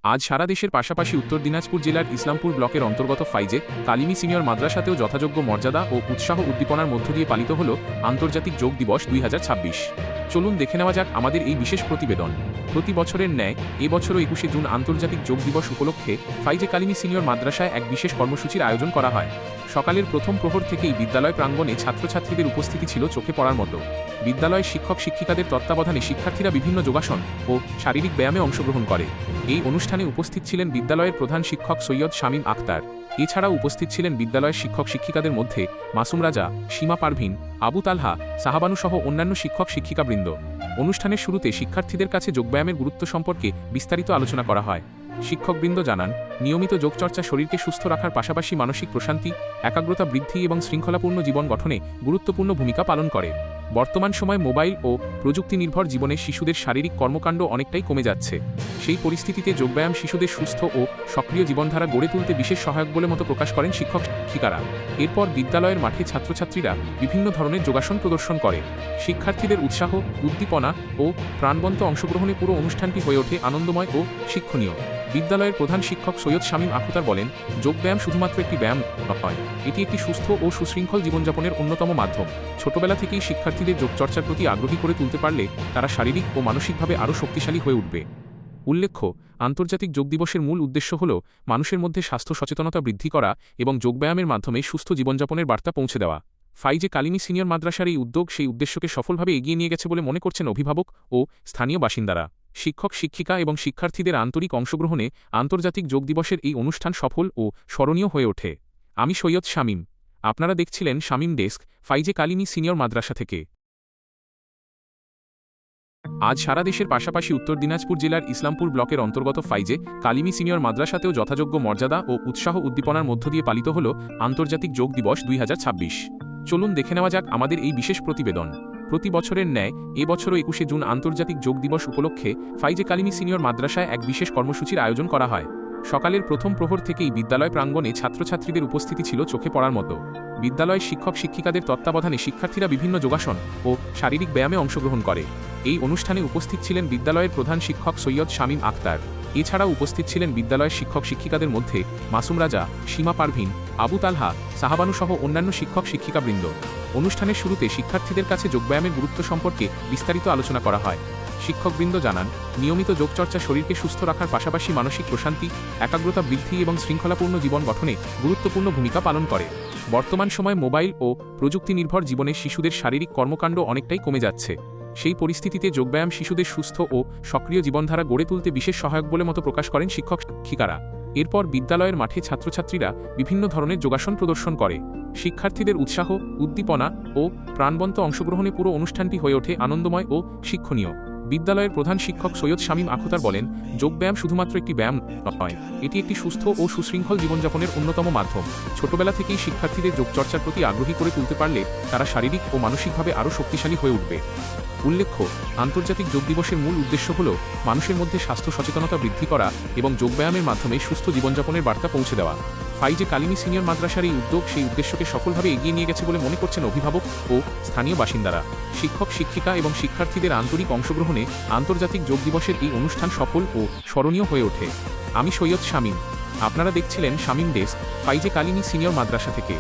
আজ সারা দেশের পাশাপাশি উত্তর দিনাজপুর জেলার ইসলামপুর ব্লকের অন্তর্গত ফাইজে কালিমি সিনিয়র মাদ্রাসাতেও যথাযোগ্য মর্যাদা ও উৎসাহ উদ্দীপনার মধ্য দিয়ে পালিত হল আন্তর্জাতিক যোগ দিবস 2026। চলুন দেখে নেওয়া যাক আমাদের এই বিশেষ প্রতিবেদন। প্রতি বছরের ন্যায় এবছরও 21শে জুন আন্তর্জাতিক যোগ দিবস উপলক্ষে ফাইজে কালিমি সিনিয়র মাদ্রাসায় এক বিশেষ কর্মসূচির আয়োজন করা হয়। সকালের প্রথম প্রহর থেকেই বিদ্যালয় প্রাঙ্গণে ছাত্রছাত্রীদের উপস্থিতি ছিল চোখে পড়ার মতো। বিদ্যালয়ের শিক্ষক শিক্ষিকাদের তত্ত্বাবধানে শিক্ষার্থীরা বিভিন্ন যোগাসন ও শারীরিক ব্যায়ামে অংশগ্রহণ করে। এই অনুষ্ঠানে উপস্থিত ছিলেন বিদ্যালয়ের প্রধান শিক্ষক সৈয়দ শামীম আখতার। এছাড়াও উপস্থিত ছিলেন বিদ্যালয়ের শিক্ষক শিক্ষিকাদের মধ্যে মাসুম রাজা, সীমা পারভিন, আবু তালহা, সাহাবানু সহ অন্যান্য শিক্ষক শিক্ষিকাবৃন্দ। অনুষ্ঠানের শুরুতে শিক্ষার্থীদের কাছে যোগব্যায়ামের গুরুত্ব সম্পর্কে বিস্তারিত আলোচনা করা হয়। শিক্ষকবৃন্দ জানান, নিয়মিত যোগচর্চা শরীরকে সুস্থ রাখার পাশাপাশি মানসিক প্রশান্তি, একাগ্রতা বৃদ্ধি এবং শৃঙ্খলাপূর্ণ জীবন গঠনে গুরুত্বপূর্ণ ভূমিকা পালন করে। বর্তমান সময়ে মোবাইল ও প্রযুক্তি নির্ভর জীবনে শিশুদের শারীরিক কর্মকাণ্ড অনেকটাই কমে যাচ্ছে। সেই পরিস্থিতিতে যোগব্যায়াম শিশুদের সুস্থ ও সক্রিয় জীবনধারা গড়ে তুলতে বিশেষ সহায়ক বলে মত প্রকাশ করেন শিক্ষক শিক্ষিকারা। এরপর বিদ্যালয়ের মাঠে ছাত্রছাত্রীরা বিভিন্ন ধরনের যোগাসন প্রদর্শন করে। শিক্ষার্থীদের উৎসাহ, উদ্দীপনা ও প্রাণবন্ত অংশগ্রহণে পুরো অনুষ্ঠানটি হয়ে ওঠে আনন্দময় ও শিক্ষণীয়। বিদ্যালয়ের প্রধান শিক্ষক সৈয়দ শামীম আখতার বলেন, যোগব্যায়াম শুধুমাত্র একটি ব্যায়াম নয়, এটি একটি সুস্থ ও সুশৃঙ্খল জীবনযাপনের অন্যতম মাধ্যম। ছোটবেলা থেকেই শিক্ষার্থীদের যোগচর্চার প্রতি আগ্রহী করে তুলতে পারলে তারা শারীরিক ও মানসিকভাবে আরও শক্তিশালী হয়ে উঠবে। উল্লেখ্য, আন্তর্জাতিক যোগ দিবসের মূল উদ্দেশ্য হল মানুষের মধ্যে স্বাস্থ্য সচেতনতা বৃদ্ধি করা এবং যোগব্যায়ামের মাধ্যমে সুস্থ জীবনযাপনের বার্তা পৌঁছে দেওয়া। ফাইজে কালিমি সিনিয়র মাদ্রাসার এই উদ্যোগ সেই উদ্দেশ্যকে সফলভাবে এগিয়ে নিয়ে গেছে বলে মনে করছেন অভিভাবক ও স্থানীয় বাসিন্দারা। শিক্ষক শিক্ষিকা এবং শিক্ষার্থীদের আন্তরিক অংশগ্রহণে আন্তর্জাতিক যোগ দিবসের এই অনুষ্ঠান সফল ও স্মরণীয় হয়ে ওঠে। আমি সৈয়দ শামীম। আপনারা দেখছিলেন শামীম ডেস্ক, ফাইজে কালিমি সিনিয়র মাদ্রাসা থেকে। আজ সারা দেশের পাশাপাশি উত্তর দিনাজপুর জেলার ইসলামপুর ব্লকের অন্তর্গত ফাইজে কালিমি সিনিয়র মাদ্রাসাতেও যথাযোগ্য মর্যাদা ও উৎসাহ উদ্দীপনার মধ্য দিয়ে পালিত হল আন্তর্জাতিক যোগ দিবস 2026। চলুন দেখে নেওয়া যাক আমাদের এই বিশেষ প্রতিবেদন। প্রতি বছরের ন্যায় এবছরও 21শে জুন আন্তর্জাতিক যোগ দিবস উপলক্ষে ফাইজে কালিমি সিনিয়র মাদ্রাসায় এক বিশেষ কর্মসূচির আয়োজন করা হয়। সকালের প্রথম প্রহর থেকেই বিদ্যালয় প্রাঙ্গণে ছাত্রছাত্রীদের উপস্থিতি ছিল চোখে পড়ার মতো। বিদ্যালয়ের শিক্ষক শিক্ষিকাদের তত্ত্বাবধানে শিক্ষার্থীরা বিভিন্ন যোগাসন ও শারীরিক ব্যায়ামে অংশগ্রহণ করে। এই অনুষ্ঠানে উপস্থিত ছিলেন বিদ্যালয়ের প্রধান শিক্ষক সৈয়দ শামীম আখতার। এছাড়াও উপস্থিত ছিলেন বিদ্যালয়ের শিক্ষক শিক্ষিকাদের মধ্যে মাসুম রাজা, সীমা পারভিন, আবু তালহা, সাহাবানু সহ অন্যান্য শিক্ষক শিক্ষিকাবৃন্দ। অনুষ্ঠানের শুরুতে শিক্ষার্থীদের কাছে যোগব্যায়ামের গুরুত্ব সম্পর্কে বিস্তারিত আলোচনা করা হয়। শিক্ষকবৃন্দ জানান, নিয়মিত যোগচর্চা শরীরকে সুস্থ রাখার পাশাপাশি মানসিক প্রশান্তি, একাগ্রতা বৃদ্ধি এবং শৃঙ্খলাপূর্ণ জীবন গঠনে গুরুত্বপূর্ণ ভূমিকা পালন করে। বর্তমান সময়ে মোবাইল ও প্রযুক্তি নির্ভর জীবনে শিশুদের শারীরিক কর্মকাণ্ড অনেকটাই কমে যাচ্ছে। সেই পরিস্থিতিতে যোগব্যায়াম শিশুদের সুস্থ ও সক্রিয় জীবনধারা গড়ে তুলতে বিশেষ সহায়ক বলে মত প্রকাশ করেন শিক্ষক শিক্ষিকারা। এরপর বিদ্যালয়ের মাঠে ছাত্রছাত্রীরা বিভিন্ন ধরনের যোগাসন প্রদর্শন করে। শিক্ষার্থীদের উৎসাহ, উদ্দীপনা ও প্রাণবন্ত অংশগ্রহণে পুরো অনুষ্ঠানটি হয়ে ওঠে আনন্দময় ও শিক্ষণীয়। বিদ্যালয়ের প্রধান শিক্ষক সৈয়দ শামীম আখতার বলেন, যোগব্যায়াম শুধুমাত্র একটি ব্যায়াম নয়, এটি একটি সুস্থ ও সুশৃঙ্খল জীবনযাপনের অন্যতম মাধ্যম। ছোটবেলা থেকেই শিক্ষার্থীদের যোগচর্চার প্রতি আগ্রহী করে তুলতে পারলে তারা শারীরিক ও মানসিকভাবে আরও শক্তিশালী হয়ে উঠবে। উল্লেখ্য, আন্তর্জাতিক যোগ দিবসের মূল উদ্দেশ্য হল মানুষের মধ্যে স্বাস্থ্য সচেতনতা বৃদ্ধি করা এবং যোগব্যায়ামের মাধ্যমে সুস্থ জীবনযাপনের বার্তা পৌঁছে দেওয়া। ফাইজে কালিমি সিনিয়র মাদ্রাসার এই উদ্যোগ সেই উদ্দেশ্যকে সফলভাবে এগিয়ে নিয়ে গেছে বলে মনে করছেন অভিভাবক ও স্থানীয় বাসিন্দারা। শিক্ষক শিক্ষিকা এবং শিক্ষার্থীদের আন্তরিক অংশগ্রহণে আন্তর্জাতিক যোগ দিবসের এই অনুষ্ঠান সফল ও স্মরণীয় হয়ে ওঠে। আমি সৈয়দ শামীম। আপনারা দেখছিলেন শামীম ডেস্ক, ফাইজে কালিমি সিনিয়র মাদ্রাসা থেকে।